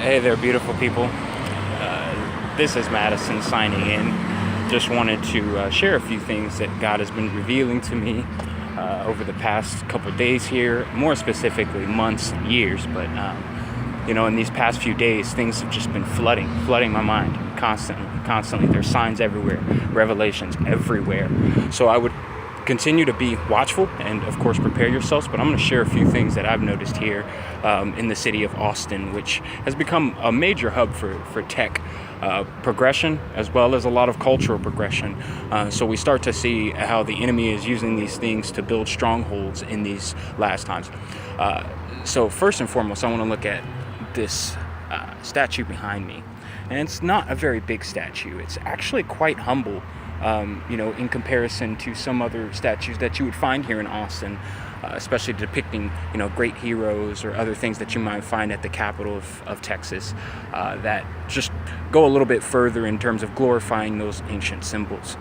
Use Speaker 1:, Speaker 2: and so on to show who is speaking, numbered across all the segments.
Speaker 1: Hey there, beautiful people. This is Madison signing in. Just wanted to share a few things that God has been revealing to me over the past couple of days here, more specifically months, years. But, in these past few days, things have just been flooding my mind constantly. There's signs everywhere, revelations everywhere. So I would continue to be watchful and, of course, prepare yourselves. But I'm going to share a few things that I've noticed here in the city of Austin, which has become a major hub for tech progression, as well as a lot of cultural progression. So we start to see how the enemy is using these things to build strongholds in these last times. So first and foremost, I want to look at this statue behind me. And it's not a very big statue. It's actually quite humble. In comparison to some other statues that you would find here in Austin, especially depicting, great heroes or other things that you might find at the capital of Texas that just go a little bit further in terms of glorifying those ancient symbols.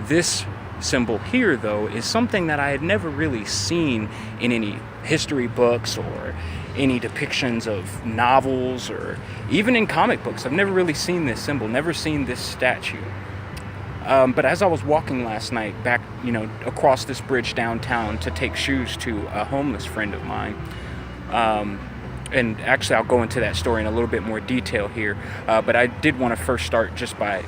Speaker 1: This symbol here, though, is something that I had never really seen in any history books or any depictions of novels or even in comic books. I've never really seen this symbol, never seen this statue. But as I was walking last night back, across this bridge downtown to take shoes to a homeless friend of mine, and actually I'll go into that story in a little bit more detail here, but I did want to first start just by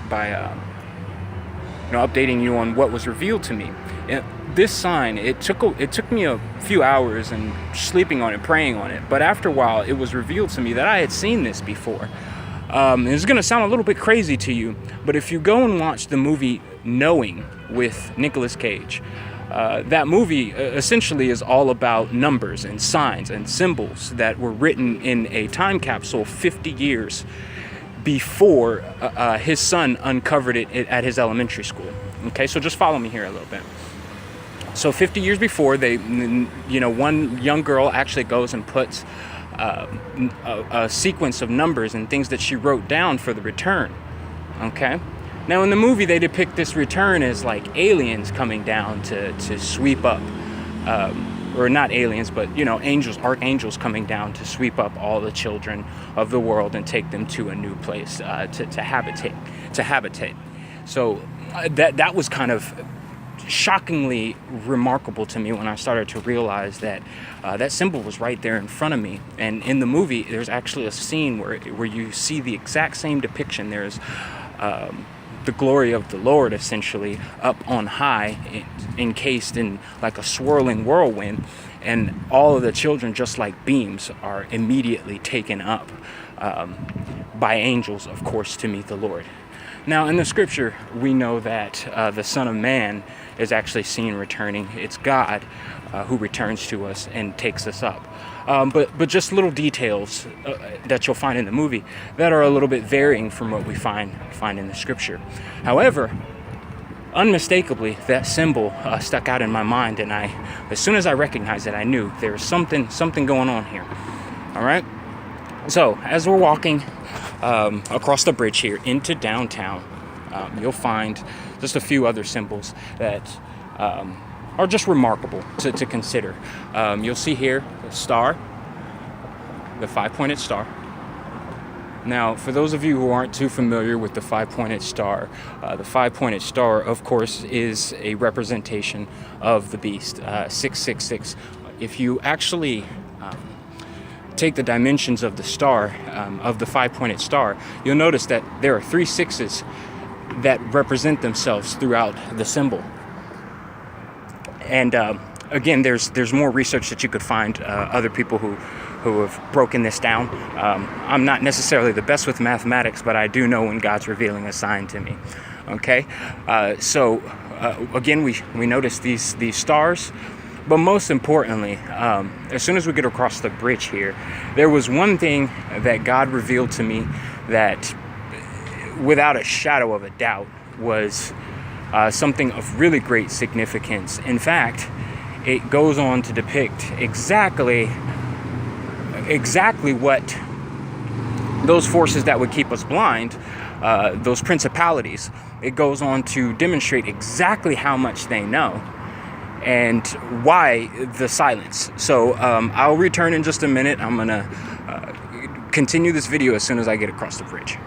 Speaker 1: updating you on what was revealed to me. And this sign, it took me a few hours and sleeping on it, praying on it, but after a while it was revealed to me that I had seen this before. It's going to sound a little bit crazy to you, but if you go and watch the movie Knowing with Nicolas Cage, that movie essentially is all about numbers and signs and symbols that were written in a time capsule 50 years before his son uncovered it at his elementary school. Okay, so just follow me here a little bit. So 50 years before, one young girl actually goes and puts a sequence of numbers and things that she wrote down for the return. Okay, now in the movie they depict this return as like aliens coming down to sweep up, or not aliens, but angels, archangels coming down to sweep up all the children of the world and take them to a new place to habitate. So that was kind of shockingly remarkable to me when I started to realize that that symbol was right there in front of me. And in the movie, there's actually a scene where you see the exact same depiction. There's the glory of the Lord essentially up on high, encased in like a swirling whirlwind, and all of the children, just like beams, are immediately taken up by angels, of course, to meet the Lord. Now, in the scripture, we know that the Son of Man is actually seen returning. It's God who returns to us and takes us up. But just little details that you'll find in the movie that are a little bit varying from what we find in the scripture. However, unmistakably, that symbol stuck out in my mind, and as soon as I recognized it, I knew there was something going on here. All right. So as we're walking across the bridge here into downtown, you'll find just a few other symbols that are just remarkable to consider. You'll see here the star, the five-pointed star. Now, for those of you who aren't too familiar with the five-pointed star, of course, is a representation of the beast, 666. If you actually take the dimensions of the star, of the five-pointed star, you'll notice that there are 3 sixes that represent themselves throughout the symbol. And again, there's more research that you could find, other people who have broken this down. I'm not necessarily the best with mathematics, but I do know when God's revealing a sign to me. Okay, so again, we notice these stars. But most importantly, as soon as we get across the bridge here, there was one thing that God revealed to me that, without a shadow of a doubt, was something of really great significance. In fact, it goes on to depict exactly what those forces that would keep us blind, those principalities, it goes on to demonstrate exactly how much they know and why the silence. So I'll return in just a minute. I'm going to continue this video as soon as I get across the bridge.